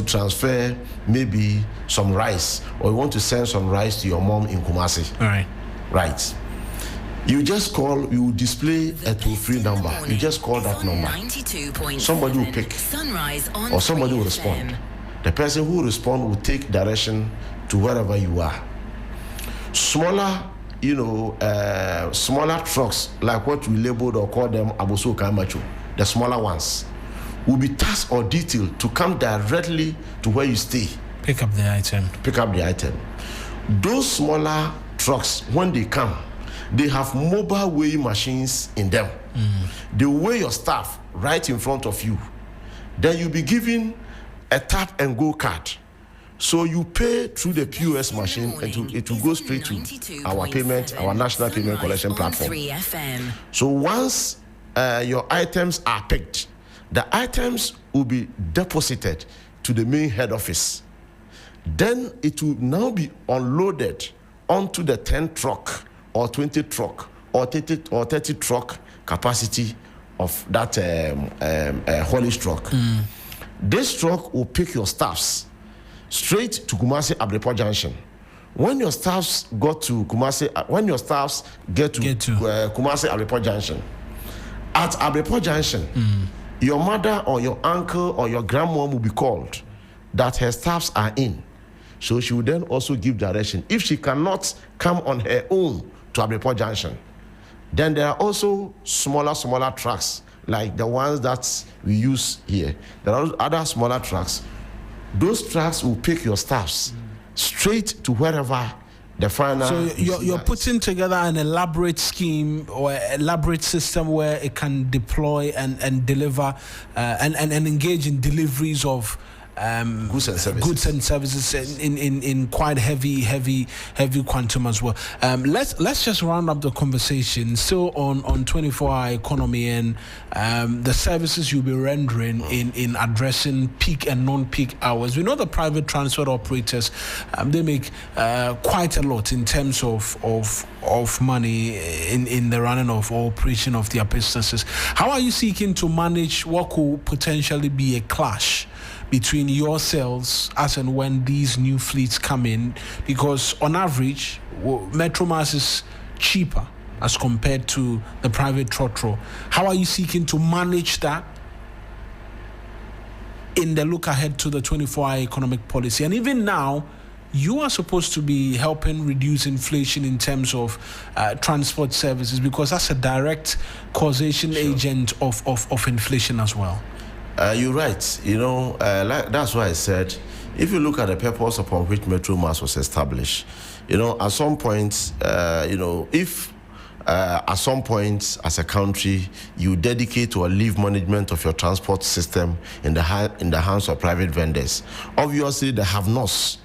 transfer maybe some rice, or you want to send some rice to your mom in Kumasi. Right. You just call, you display a toll-free number. You just call that number. Somebody will pick, or somebody will respond. The person who will respond will take direction to wherever you are. Smaller trucks, like what we labeled or call them Aboso Kamacho, the smaller ones, will be tasked or detailed to come directly to where you stay. Pick up the item. Those smaller trucks, when they come, They have mobile weighing machines in them. They weigh your stuff right in front of you. Then you'll be given a tap and go card. So you pay through the POS machine and it will go straight to our national payment collection platform. So once your items are picked, the items will be deposited to the main head office. Then it will now be unloaded onto the 10 truck or 20 truck or 30 truck capacity of that haulage truck. This truck will pick your staffs straight to Kumasi Abreport Junction. When your staffs get to Kumasi Abreport Junction, at Abreport Junction, your mother or your uncle or your grandmom will be called that her staffs are in. So she will then also give direction. If she cannot come on her own to Abreport Junction, then there are also smaller trucks like the ones that we use here. There are other smaller trucks. Those trucks will pick your staffs straight to wherever the final. So you're putting together an elaborate scheme or elaborate system where it can deploy and deliver and engage in deliveries of goods and services in quite heavy quantum as well. Let's just round up the conversation still on 24-hour economy and the services you'll be rendering in addressing peak and non-peak hours. We know the private transport operators, they make quite a lot in terms of money in the running of operation of their businesses. How are you seeking to manage what could potentially be a clash between yourselves as and when these new fleets come in? Because on average, Metromas is cheaper as compared to the private trotro. How are you seeking to manage that in the look ahead to the 24-hour economic policy? And even now, you are supposed to be helping reduce inflation in terms of transport services, because that's a direct causation agent of inflation as well. You're right. That's why I said, if you look at the purpose upon which Metromas was established, at some point, if at some point as a country you dedicate or leave management of your transport system in the hands of private vendors, obviously the have-nots,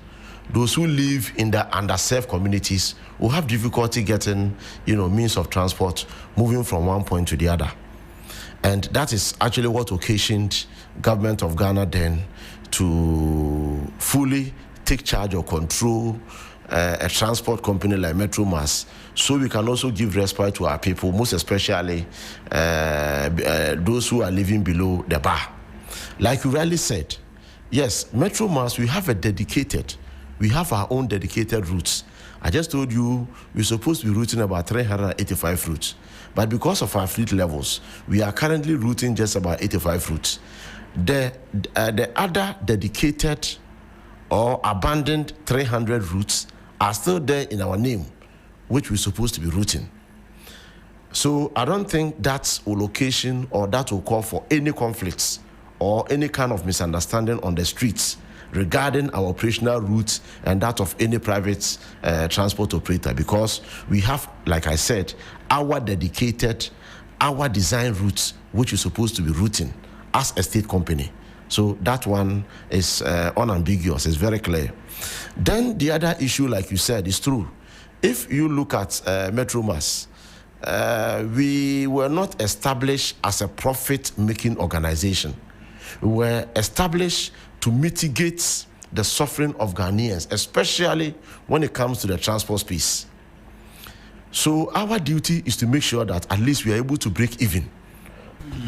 those who live in the underserved communities, will have difficulty getting, means of transport moving from one point to the other. And that is actually what occasioned government of Ghana then to fully take charge or control a transport company like Metromas, so we can also give respite to our people, most especially those who are living below the bar. Like you rightly said, yes, Metromas, we have our own dedicated routes. I just told you we're supposed to be routing about 385 routes. But because of our fleet levels, we are currently routing just about 85 routes. The other dedicated or abandoned 300 routes are still there in our name, which we're supposed to be routing. So I don't think that will occasion or that will call for any conflicts or any kind of misunderstanding on the streets regarding our operational routes and that of any private transport operator, because we have, like I said, our dedicated, our design routes, which is supposed to be routing as a state company. So that one is unambiguous, it's very clear. Then the other issue, like you said, is true. If you look at Metromas, we were not established as a profit-making organization. We were established to mitigate the suffering of Ghanaians, especially when it comes to the transport space. So our duty is to make sure that at least we are able to break even,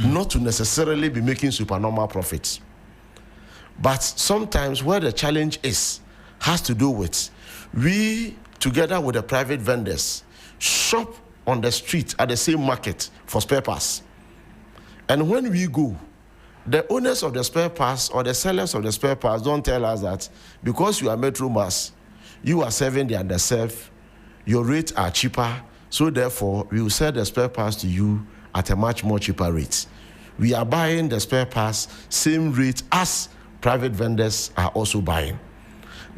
not to necessarily be making supernormal profits. But sometimes where the challenge has to do with we, together with the private vendors, shop on the street at the same market for spare parts. And when we go, the owners of the spare parts or the sellers of the spare parts don't tell us that because you are Metromas, you are serving the underserved, your rates are cheaper, so therefore we will sell the spare parts to you at a much more cheaper rate. We are buying the spare parts same rate as private vendors are also buying.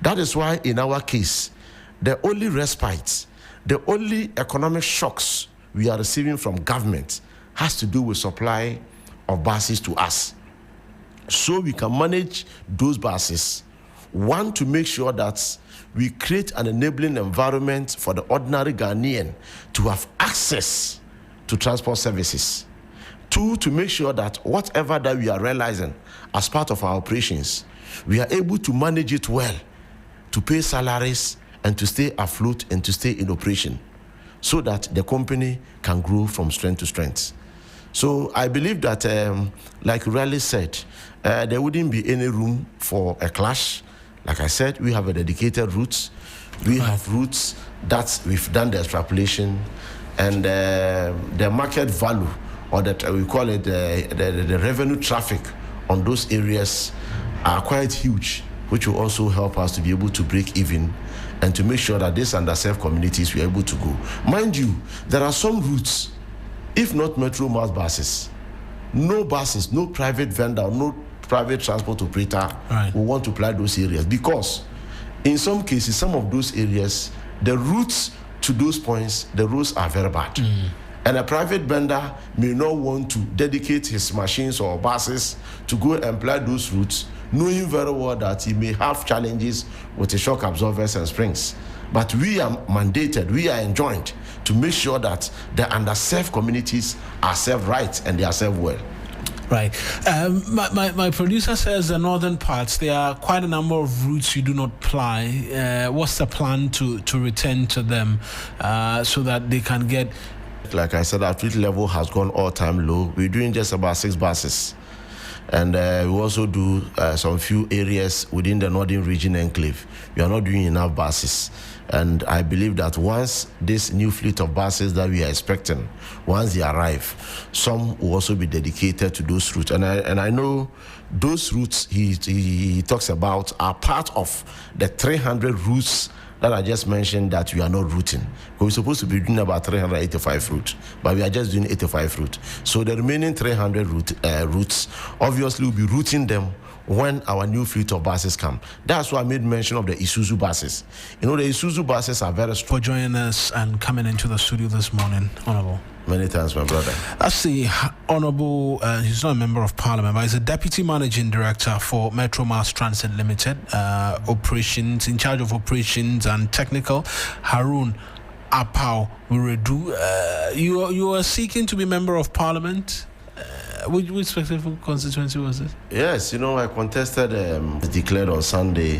That is why in our case, the only respite The only economic shocks we are receiving from government has to do with supply of buses to us. So we can manage those buses. One, to make sure that we create an enabling environment for the ordinary Ghanaian to have access to transport services. Two, to make sure that whatever that we are realizing as part of our operations, we are able to manage it well, to pay salaries and to stay afloat and to stay in operation so that the company can grow from strength to strength. So I believe that, like Riley said, there wouldn't be any room for a clash. Like I said, we have a dedicated routes. We have routes that we've done the extrapolation, and the market value, or that we call it the revenue traffic on those areas are quite huge, which will also help us to be able to break even and to make sure that these underserved communities we are able to go. Mind you, there are some routes, if not Metro Mass buses, no private vendor, no private transport operator will want to apply those areas, because in some cases, some of those areas, the routes to those points, the roads are very bad. And a private vendor may not want to dedicate his machines or buses to go and apply those routes, knowing very well that he may have challenges with the shock absorbers and springs. But we are mandated, we are enjoined to make sure that the underserved communities are served right and they are served well. Right. My producer says the northern parts, there are quite a number of routes you do not ply. What's the plan to return to them so that they can get... Like I said, our fleet level has gone all-time low. We're doing just about 6 buses. And we also do some few areas within the northern region enclave. We are not doing enough buses. And I believe that once this new fleet of buses that we are expecting, once they arrive, some will also be dedicated to those routes. And I know those routes he talks about are part of the 300 routes that I just mentioned that we are not routing. We're supposed to be doing about 385 routes, but we are just doing 85 routes. So the remaining 300 routes, obviously we'll be routing them when our new fleet of buses come. That's why I made mention of the Isuzu buses. You know, the Isuzu buses are very strong. For joining us and coming into the studio this morning, Honorable. Many thanks, my brother. That's the Honorable, he's not a member of Parliament, but he's a Deputy Managing Director for Metro Mass Transit Limited, operations, in charge of operations and technical, Harun Apau Wiredu. You are seeking to be Member of Parliament? Which specific constituency was it? Yes, you know, I contested, declared on Sunday,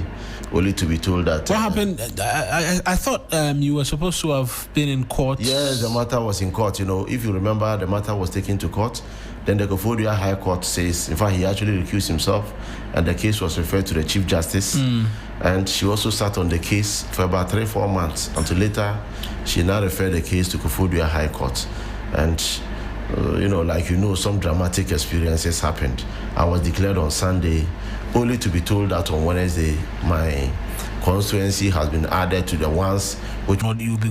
only to be told that... What happened? I thought you were supposed to have been in court. Yes, the matter was in court. You know, if you remember, the matter was taken to court. Then the Koforidua High Court says, in fact, he actually recused himself, and the case was referred to the Chief Justice. And she also sat on the case for about 3-4 months, until later, she now referred the case to Koforidua High Court. And... you know, like you know, some dramatic experiences happened. I was declared on Sunday, only to be told that on Wednesday my constituency has been added to the ones which you'll be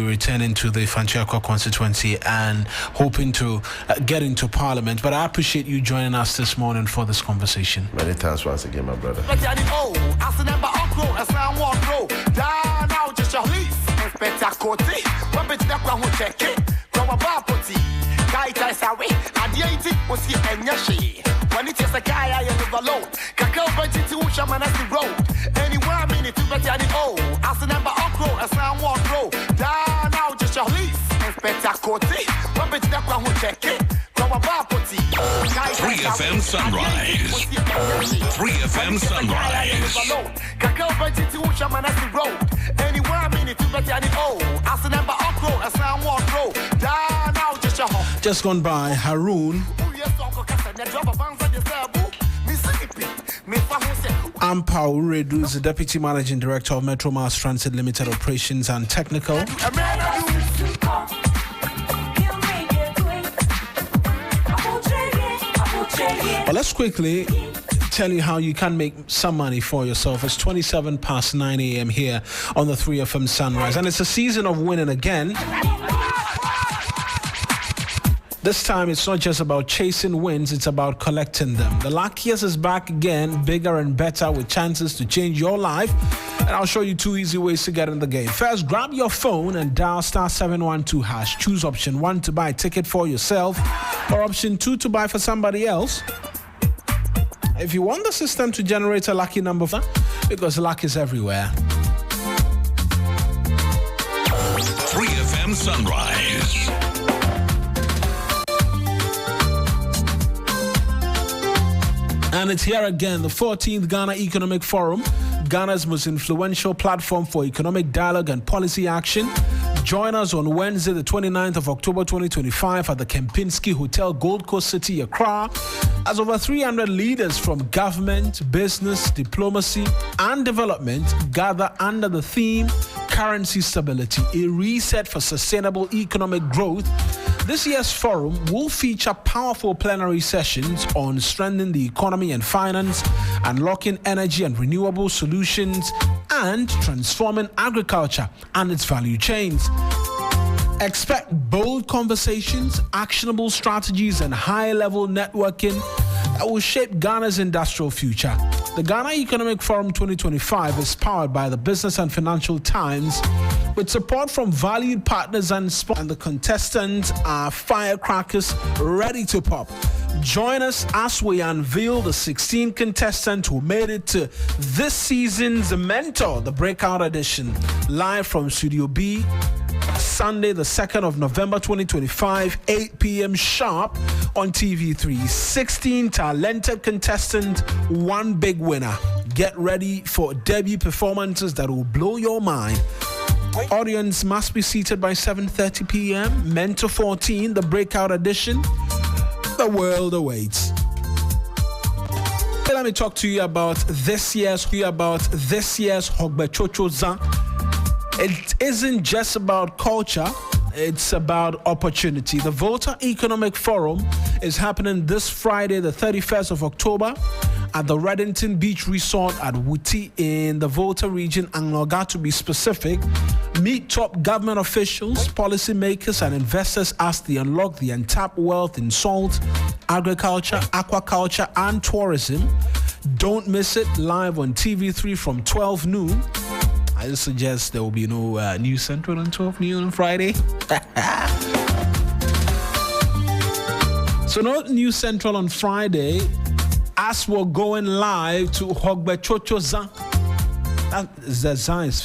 returning to the Fanchakwa constituency and hoping to get into Parliament. But I appreciate you joining us this morning for this conversation. Many thanks once again, my brother. Kaita sawe, adiaiti osi enyashi. When it is a guy I am alone. Kakao budget to Shamanasi Road. Anywhere minute to better the O. As a number okro, as I walk road. Down now just your lease. Inspector Koti. What bitch that one who check it. 3 FM Sunrise. 3 FM Sunrise. Kakao budget to Shamanasi Road. Anywhere minute to better the O. As a number okro, as I walk road. Down now just your Just gone by, Harun Apau Wiredu is the Deputy Managing Director of Metro Mass Transit Limited Operations and Technical. But let's quickly tell you how you can make some money for yourself. It's 9 a.m. here on the 3FM Sunrise, and it's a season of winning again. This time, it's not just about chasing wins, it's about collecting them. The luckiest is back again, bigger and better, with chances to change your life And I'll show you 2 easy ways to get in the game. First, grab your phone and dial *712#. Choose option 1 to buy a ticket for yourself or option 2 to buy for somebody else. If you want the system to generate a lucky number, because luck is everywhere. 3FM Sunrise. And it's here again, the 14th Ghana Economic Forum, Ghana's most influential platform for economic dialogue and policy action. Join us on Wednesday, the 29th of October 2025 at the Kempinski Hotel, Gold Coast City, Accra, as over 300 leaders from government, business, diplomacy, and development gather under the theme Currency Stability, a reset for sustainable economic growth. This year's forum will feature powerful plenary sessions on strengthening the economy and finance, unlocking energy and renewable solutions, and transforming agriculture and its value chains. Expect bold conversations, actionable strategies, and high-level networking that will shape Ghana's industrial future. The Ghana Economic Forum 2025 is powered by the Business and Financial Times, with support from valued partners and the contestants are firecrackers ready to pop. Join us as we unveil the 16 contestants who made it to this season's Mentor, the Breakout Edition, live from Studio B, Sunday, the 2nd of November 2025, 8 p.m. sharp on TV3. 16 talented contestants, 1 big winner. Get ready for debut performances that will blow your mind. Audience must be seated by 7:30 p.m. Mentor 14, the Breakout Edition. The world awaits. Let me talk to you about this year's Hogbechocho Zan. It isn't just about culture, it's about opportunity. The Volta Economic Forum is happening this Friday, the 31st of October, at the Reddington Beach Resort at Wuti in the Volta region, Angloga to be specific. Meet top government officials, policymakers, and investors as they unlock the untapped wealth in salt, agriculture, aquaculture, and tourism. Don't miss it, live on TV3 from 12 noon. I suggest there will be no News Central on 12 noon on Friday. So no News Central on Friday, as we're going live to Hogbechocho Zan. The Zan is